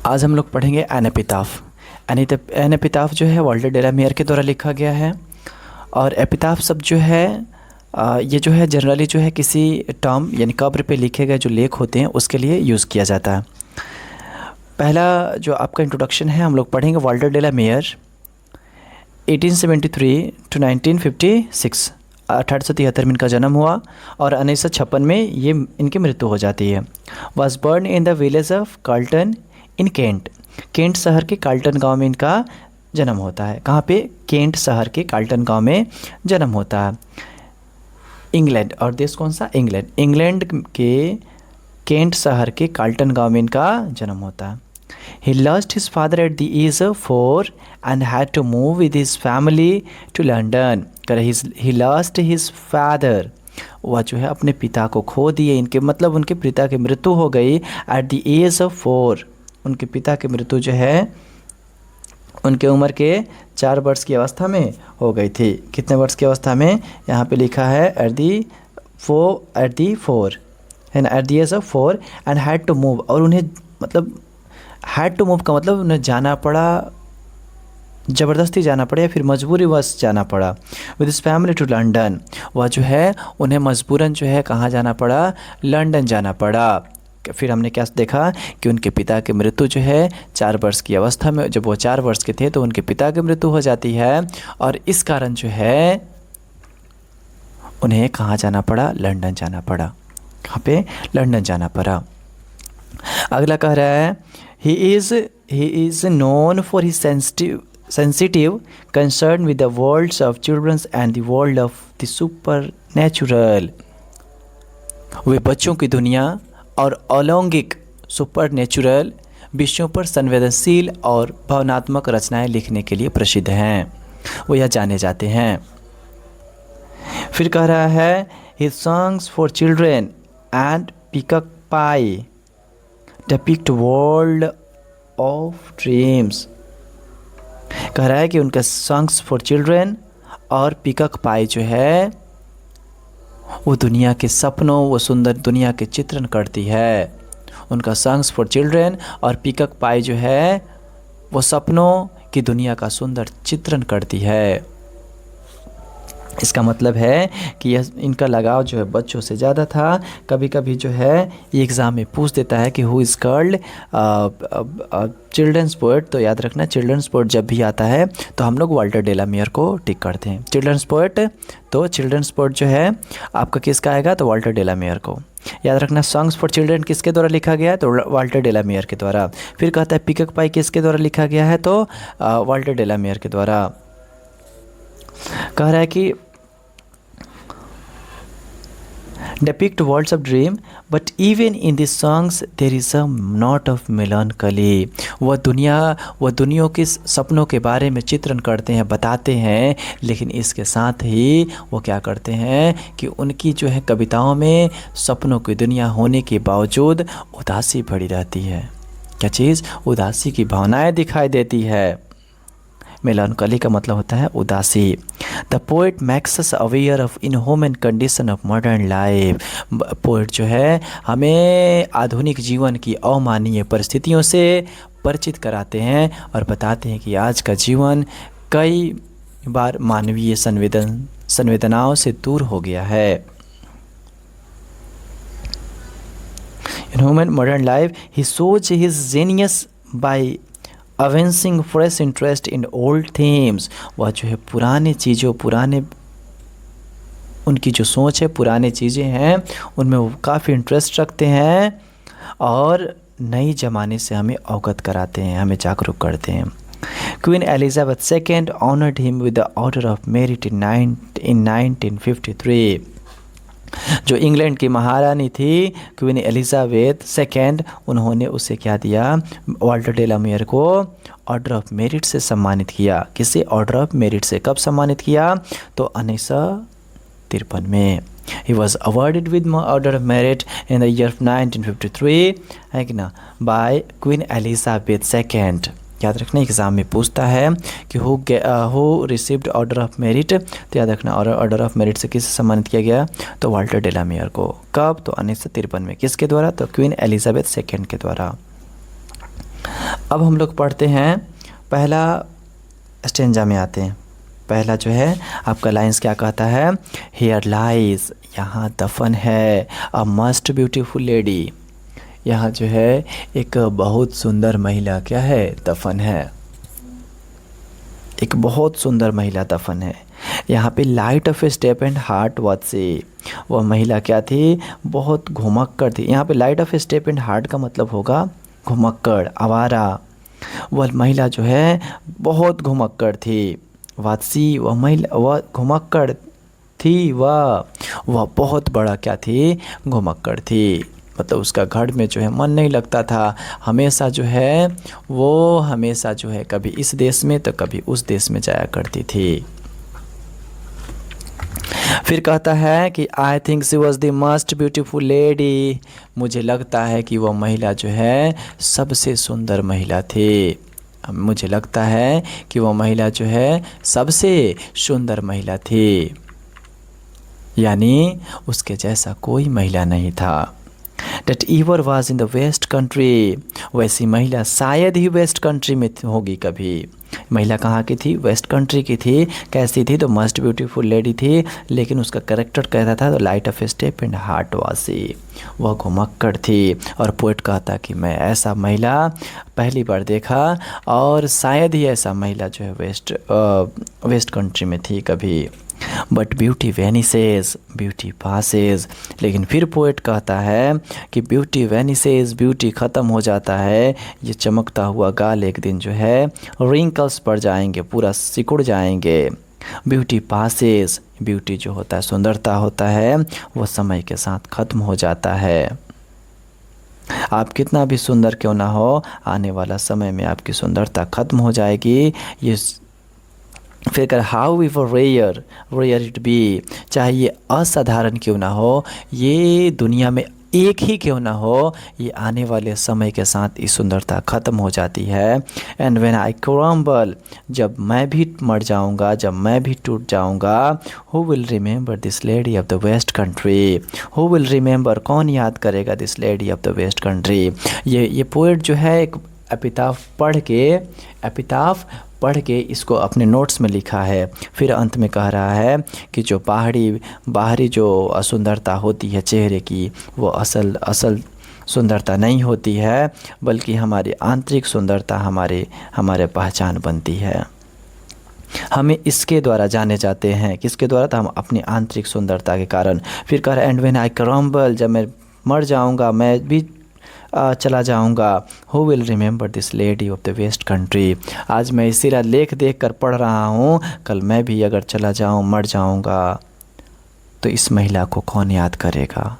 आज हम लोग पढ़ेंगे एनेपिताफ। एनेपिताफ जो है वाल्टर डेलामियर के द्वारा लिखा गया है। और एपिताफ शब्द जो है ये जो है जनरली जो है किसी टर्म यानी कब्र पे लिखे गए जो लेख होते हैं उसके लिए यूज़ किया जाता है। पहला जो आपका इंट्रोडक्शन है हम लोग पढ़ेंगे वाल्टर डेलामियर 1873 टू 1956। 1873 में इनका जन्म हुआ और 1956 में ये इनकी मृत्यु हो जाती है। Was burn in the village of Carlton in Kent. Kent शहर के कार्ल्टन गांव में इनका जन्म होता है। कहाँ पे? केंट शहर के कार्ल्टन गांव में जन्म होता है। इंग्लैंड, और देश कौन सा? इंग्लैंड। इंग्लैंड के केंट शहर के कार्ल्टन गांव में इनका जन्म होता है। He lost his father at the age of 4 and had to move with his family to London. He lost his father. वह जो है अपने पिता को खो दिए। इनके मतलब उनके पिता की मृत्यु हो गई at the age of 4। उनके पिता की मृत्यु जो है उनके उम्र के 4 वर्ष की अवस्था में हो गई थी। कितने वर्ष की अवस्था में? यहाँ पे लिखा है at the 4 है ना, at the age of 4 and had to move। और उन्हें मतलब हैड टू मूव का मतलब उन्हें जाना पड़ा, ज़बरदस्ती जाना पड़ा या फिर मजबूरी वश जाना पड़ा। With his family to London. वह जो है उन्हें मजबूरन जो है कहाँ जाना पड़ा? लंदन जाना पड़ा। फिर हमने क्या देखा कि उनके पिता की मृत्यु जो है 4 वर्ष की अवस्था में, जब वो 4 वर्ष के थे तो उनके पिता की मृत्यु हो जाती है और इस कारण जो है उन्हें कहाँ जाना पड़ा? लंदन जाना पड़ा। कहाँ पे? लंदन जाना पड़ा। अगला कह रहा है he is known for his sensitive concern with the worlds of children and the world of the supernatural। वे बच्चों की दुनिया और अलौकिक सुपरनेचुरल विषयों पर संवेदनशील और भावनात्मक रचनाएं लिखने के लिए प्रसिद्ध हैं, वो यह जाने जाते हैं। फिर कह रहा है his songs for children and peacock pie depict world of dreams। कह रहा है कि उनका सॉन्ग्स फॉर चिल्ड्रन और पिकक पाई जो है वो दुनिया के सपनों, वो सुंदर दुनिया के चित्रण करती है। उनका सॉन्ग्स फॉर चिल्ड्रन और पिकक पाई जो है वो सपनों की दुनिया का सुंदर चित्रण करती है। इसका मतलब है कि यह इनका लगाव जो है बच्चों से ज़्यादा था। कभी कभी जो है ये एग्ज़ाम में पूछ देता है कि who is called children's poet. तो याद रखना चिल्ड्रंस पोएट जब भी आता है तो हम लोग वाल्टर डेलामियर को टिक करते हैं। चिल्ड्रंस पोएट, तो चिल्ड्रंस पोएट जो है आपका किसका आएगा? तो वाल्टर डेलामियर को। याद रखना सॉन्ग्स फॉर चिल्ड्रन किसके द्वारा लिखा गया है? तो वाल्टर डेलामियर के द्वारा। फिर कहता है पिकक पाई किसके द्वारा लिखा गया है? तो वाल्टर डेलामियर के द्वारा। कह रहा है कि depict worlds of dream but even in these songs there is a note of melancholy। वह दुनिया के सपनों के बारे में चित्रण करते हैं, बताते हैं, लेकिन इसके साथ ही वो क्या करते हैं कि उनकी जो है कविताओं में सपनों की दुनिया होने के बावजूद उदासी भरी रहती है। क्या चीज़? उदासी की भावनाएं दिखाई देती है। मेलानकली का मतलब होता है उदासी। The poet makes us aware of inhuman condition of modern life. Poet जो है हमें आधुनिक जीवन की अमानवीय परिस्थितियों से परिचित कराते हैं और बताते हैं कि आज का जीवन कई बार मानवीय संवेदनाओं से दूर हो गया है। Inhuman modern life he showed his genius by awakening fresh interest in old themes. वह जो है पुराने चीज़ों, उनकी जो सोच है पुराने चीज़ें हैं उनमें वो काफ़ी इंटरेस्ट रखते हैं और नई ज़माने से हमें अवगत कराते हैं, हमें जागरूक करते हैं। Queen Elizabeth second honoured him with the order of merit in 1953। जो इंग्लैंड की महारानी थी क्वीन एलिजाबेथ सेकेंड, उन्होंने उसे क्या दिया? वाल्टर डेलामियर को ऑर्डर ऑफ मेरिट से सम्मानित किया। किसे? ऑर्डर ऑफ मेरिट से। कब सम्मानित किया? तो 1953 में। He was awarded with order of merit in the year 1953, है कि ना, बाय क्वीन एलिजाबेथ सेकेंड। याद रखना एग्ज़ाम में पूछता है कि who received order of merit. तो याद रखना ऑर्डर ऑफ मेरिट से किसे सम्मानित किया गया? तो वाल्टर डेलामियर को। कब? तो 1953 में। किसके द्वारा? तो क्वीन एलिजाबेथ सेकेंड के द्वारा। अब हम लोग पढ़ते हैं, पहला स्टेंजा में आते हैं। पहला जो है आपका लाइंस क्या कहता है, हियर लाइज, यहाँ दफन है, अ मस्ट ब्यूटीफुल लेडी, यहाँ जो है एक बहुत सुंदर महिला क्या है, दफन है, एक बहुत सुंदर महिला दफन है। यहाँ पे light of a step and heart was see, वह महिला क्या थी, बहुत घुमक्कड़ थी। यहाँ पे light of a step and heart का मतलब होगा घुमक्कड़, आवारा। वह महिला जो है बहुत घुमक्कड़ थी। वादसी, वह महिला, वह घुमक्कड़ थी, वह बहुत बड़ा क्या थी, घुमक्कड़ थी। मतलब उसका घर में जो है मन नहीं लगता था, हमेशा जो है वो हमेशा जो है कभी इस देश में तो कभी उस देश में जाया करती थी। फिर कहता है कि I think she was the most beautiful lady, मुझे लगता है कि वह महिला जो है सबसे सुंदर महिला थी। मुझे लगता है कि वह महिला जो है सबसे सुंदर महिला थी, यानी उसके जैसा कोई महिला नहीं था। That ever was in the west country, वैसी महिला शायद ही वेस्ट कंट्री में होगी कभी। महिला कहाँ की थी, वेस्ट कंट्री की थी। कैसी थी, तो मस्ट ब्यूटीफुल लेडी थी, लेकिन उसका करेक्टर कहता था तो light of a step and heart वासी, वह घुमक्कड़ थी। और पोएट कहता कि मैं ऐसा महिला पहली बार देखा और शायद ही ऐसा महिला जो है वेस्ट कंट्री में थी कभी। बट ब्यूटी वैनिसेस, ब्यूटी पासेस, लेकिन फिर पोएट कहता है कि ब्यूटी वैनिसेस, ब्यूटी ख़त्म हो जाता है, ये चमकता हुआ गाल एक दिन जो है रिंकल्स पड़ जाएंगे, पूरा सिकुड़ जाएंगे। ब्यूटी पासेस, ब्यूटी जो होता है, सुंदरता होता है, वो समय के साथ ख़त्म हो जाता है। आप कितना भी सुंदर क्यों ना हो, आने वाला समय में आपकी सुंदरता ख़त्म हो जाएगी। ये फिर कर how if rare it be, चाहे ये असाधारण क्यों ना हो, ये दुनिया में एक ही क्यों ना हो, ये आने वाले समय के साथ ये सुंदरता ख़त्म हो जाती है। एंड व्हेन आई क्रम्बल, जब मैं भी मर जाऊंगा, जब मैं भी टूट जाऊंगा, who will remember this lady of the west country, who will remember, कौन याद करेगा this lady of the west country. ये पोएट जो है एक एपिताफ पढ़ के इसको अपने नोट्स में लिखा है। फिर अंत में कह रहा है कि जो बाहरी जो असुंदरता होती है चेहरे की, वो असल सुंदरता नहीं होती है, बल्कि हमारी आंतरिक सुंदरता हमारे पहचान बनती है। हमें इसके द्वारा जाने जाते हैं, किसके द्वारा, तो हम अपनी आंतरिक सुंदरता के कारण। फिर कह रहा है एंड व्हेन आई क्रम्बल, जब मैं मर जाऊंगा, मैं भी चला जाऊंगा, who will remember this lady of the west country. आज मैं इसी लेख देख कर पढ़ रहा हूँ, कल मैं भी अगर चला जाऊँ, मर जाऊँगा, तो इस महिला को कौन याद करेगा।